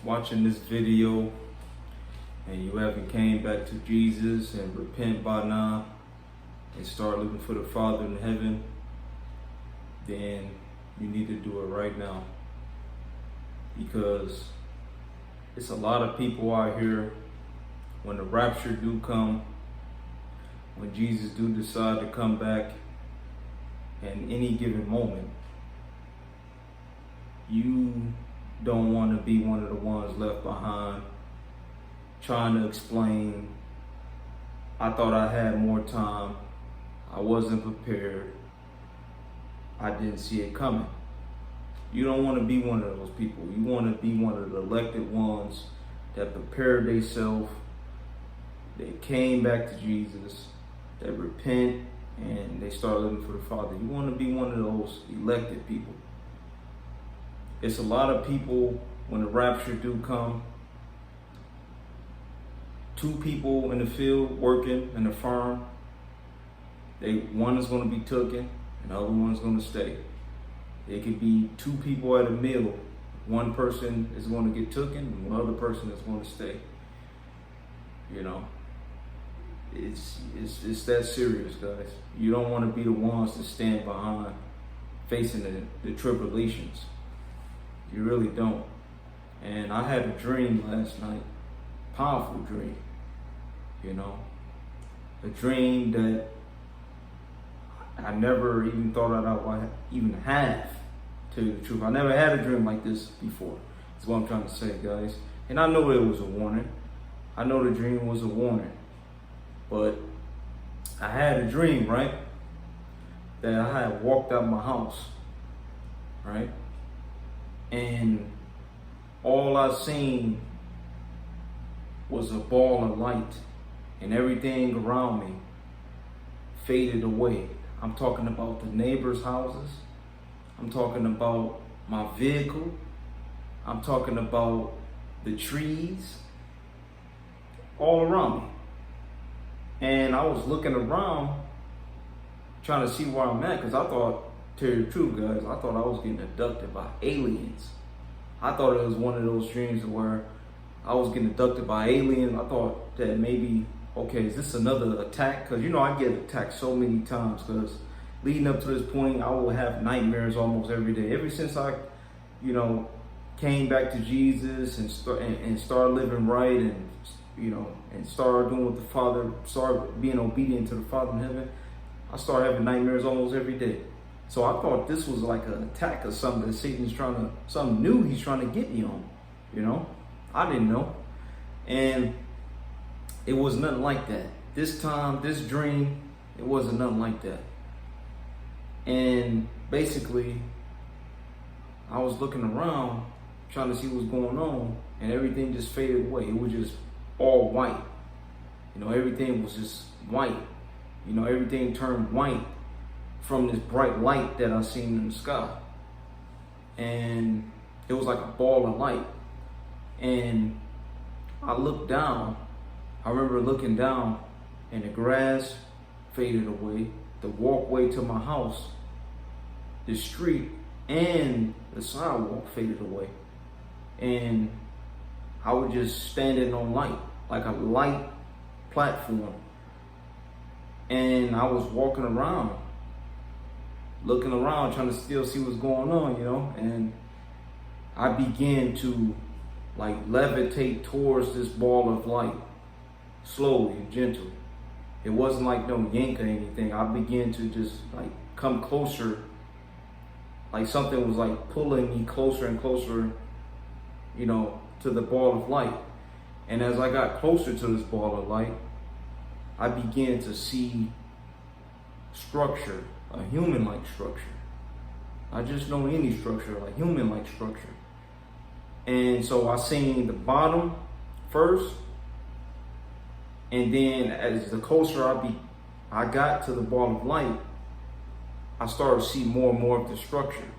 watching this video and you haven't came back to Jesus and repent by now and start looking for the Father in heaven, then you need to do it right now. Because it's a lot of people out here, when the rapture do come, when Jesus do decide to come back in any given moment, you don't want to be one of the ones left behind trying to explain, I thought I had more time, I wasn't prepared, I didn't see it coming. You don't want to be one of those people. You want to be one of the elected ones that prepared themselves, that came back to Jesus, that repent, and they start looking for the Father. You want to be one of those elected people. It's a lot of people, when the rapture do come, 2 people in the field working in the farm, one is going to be taken and the other one's going to stay. It could be 2 people at a meal. One person is going to get taken and one other person is going to stay. You know, it's that serious, guys. You don't want to be the ones to stand behind facing the tribulations. You really don't. And I had a dream last night, powerful dream, you know, a dream that I never even thought I would even have, to tell you the truth. I never had a dream like this before. That's what I'm trying to say, guys. And I know it was a warning. I know the dream was a warning. But I had a dream, right? That I had walked out my house, right? And all I seen was a ball of light, and everything around me faded away. I'm talking about the neighbors' houses. I'm talking about my vehicle. I'm talking about the trees all around me. And I was looking around trying to see where I'm at, because I thought, to tell you the truth, guys, I thought I was getting abducted by aliens. I thought it was one of those dreams where I was getting abducted by aliens. I thought that maybe, okay, is this another attack? Because, you know, I get attacked so many times, because leading up to this point, I will have nightmares almost every day. Ever since I, you know, came back to Jesus and started living right, and, you know, and started doing what the Father, started being obedient to the Father in heaven, I started having nightmares almost every day. So I thought this was like an attack or something that Satan's something new he's trying to get me on, you know? I didn't know. And it was nothing like that. This time, this dream, it wasn't nothing like that. And basically, I was looking around, trying to see what's going on, and everything just faded away. It was just all white. You know, everything was just white. You know, everything turned white from this bright light that I seen in the sky. And it was like a ball of light. And I looked down. I remember looking down, and the grass faded away. The walkway to my house, the street, and the sidewalk faded away. And I was just standing on light, like a light platform. And I was walking around, looking around, trying to still see what's going on, you know, and I began to like levitate towards this ball of light, slowly and gentle. It wasn't like no yank or anything. I began to just like come closer, like something was like pulling me closer and closer, you know, to the ball of light. And as I got closer to this ball of light, I began to see structure, a human-like structure. Not just no any structure, like human-like structure. And so I seen the bottom first, and then as the closer I got to the ball of light, I started to see more and more of the structure.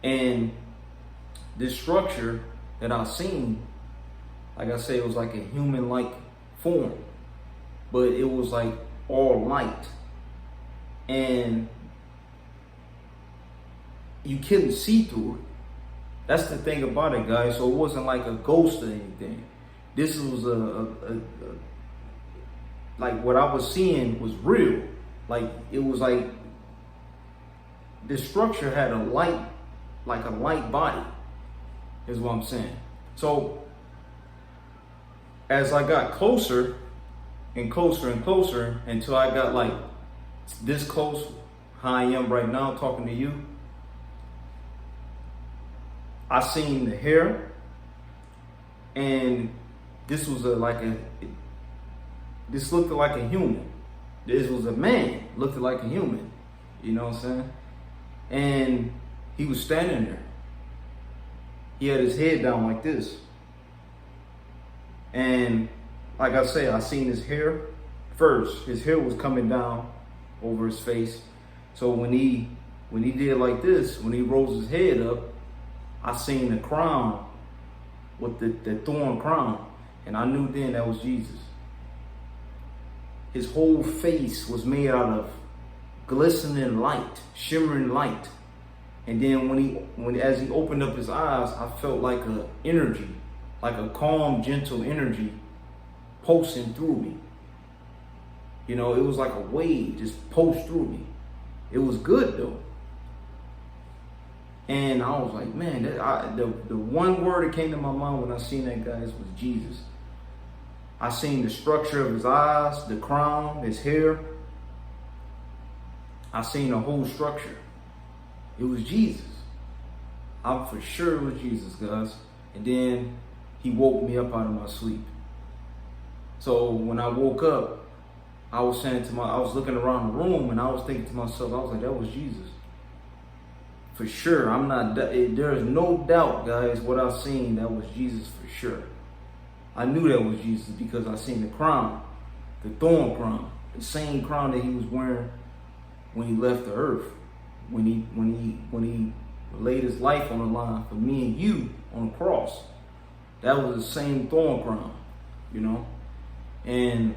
And this structure that I seen, like I say, it was like a human-like form, but it was like all light. And you couldn't see through That's the thing about it, guys. So it wasn't like a ghost or anything. This was like what I was seeing was real. Like it was like this structure had a light, like a light body, is what I'm saying. So as I got closer and closer and closer until I got like this close, how I am right now talking to you, I seen the hair, and this was this looked like a human. This was a man, looked like a human. You know what I'm saying? And he was standing there. He had his head down like this. And like I say, I seen his hair first. His hair was coming down over his face. So when he did like this, when he rose his head up, I seen the crown with the thorn crown. And I knew then that was Jesus. His whole face was made out of glistening light, shimmering light. And then as he opened up his eyes, I felt like a energy, like a calm, gentle energy pulsing through me. You know, it was like a wave just pulsed through me. It was good though. And I was like, man, the one word that came to my mind when I seen that, guys, was Jesus. I seen the structure of his eyes, the crown, his hair. I seen the whole structure. It was Jesus. I'm for sure it was Jesus, guys. And then he woke me up out of my sleep. So when I woke up, I was looking around the room and I was thinking to myself, I was like, that was Jesus. For sure, there is no doubt, guys, what I've seen, that was Jesus for sure. I knew that was Jesus because I seen the crown, the thorn crown, the same crown that he was wearing when he left the earth, when he laid his life on the line for me and you on the cross. That was the same thorn crown, you know. And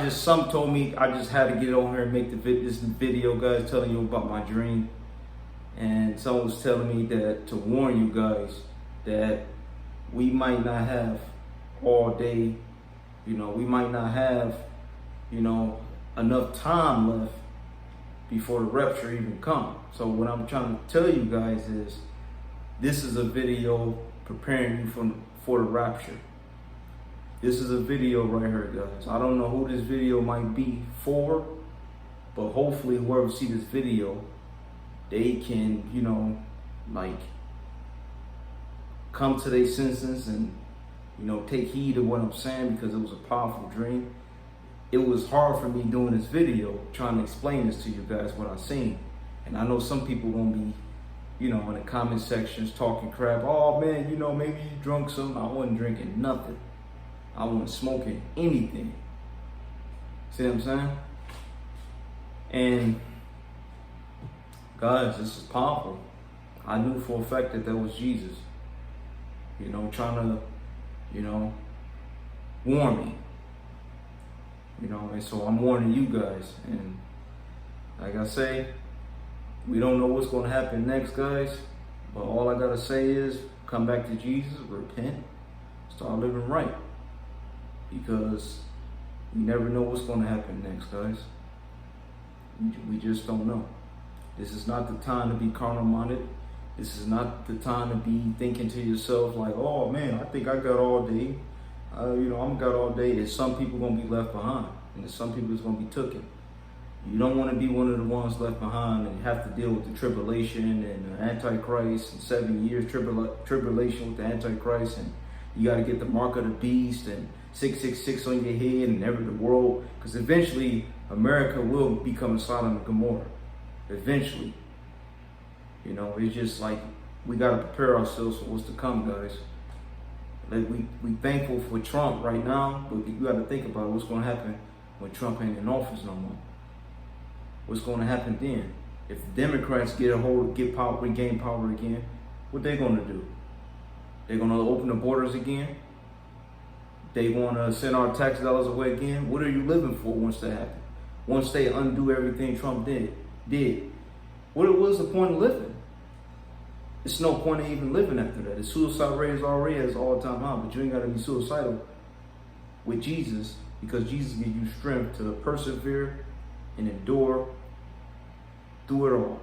some told me I just had to get on here and make this video, guys, telling you about my dream. And someone was telling me that to warn you guys that we might not have all day, you know, we might not have, you know, enough time left before the rapture even comes. So what I'm trying to tell you guys is this is a video preparing you for the rapture. This is a video right here, guys. I don't know who this video might be for, but hopefully whoever see this video, they can, you know, like come to their senses and, you know, take heed of what I'm saying, because it was a powerful dream. It was hard for me doing this video, trying to explain this to you guys, what I've seen. And I know some people gonna be, you know, in the comment sections talking crap. Oh man, you know, maybe you drunk something. I wasn't drinking nothing. I wasn't smoking anything. See what I'm saying? And guys, this is powerful. I knew for a fact that was Jesus. You know, trying to, you know, warn me. You know, and so I'm warning you guys. And like I say, we don't know what's going to happen next, guys. But all I got to say is come back to Jesus, repent, start living right. Because you never know what's going to happen next, guys. We just don't know. This is not the time to be carnal minded. This is not the time to be thinking to yourself like, oh man, I think I got all day. You know, I'm got all day. There's some people going to be left behind. And there's some people that's going to be taken. You don't want to be one of the ones left behind and have to deal with the tribulation and the Antichrist and 7 years tribulation with the Antichrist. And you got to get the mark of the beast and 666 on your head and the world. Because eventually America will become Sodom and Gomorrah. Eventually. You know, it's just like we got to prepare ourselves for what's to come, guys. Like we thankful for Trump right now, but you got to think about what's going to happen when Trump ain't in office no more. What's going to happen then? If the Democrats regain power again, what they going to do? They're going to open the borders again? They want to send our tax dollars away again? What are you living for once that happens? Once they undo everything Trump did? What was the point of living? it's no point in even living after that. The suicide rate is already at its all-time high, but you ain't got to be suicidal with Jesus, because Jesus gives you strength to persevere and endure through it all.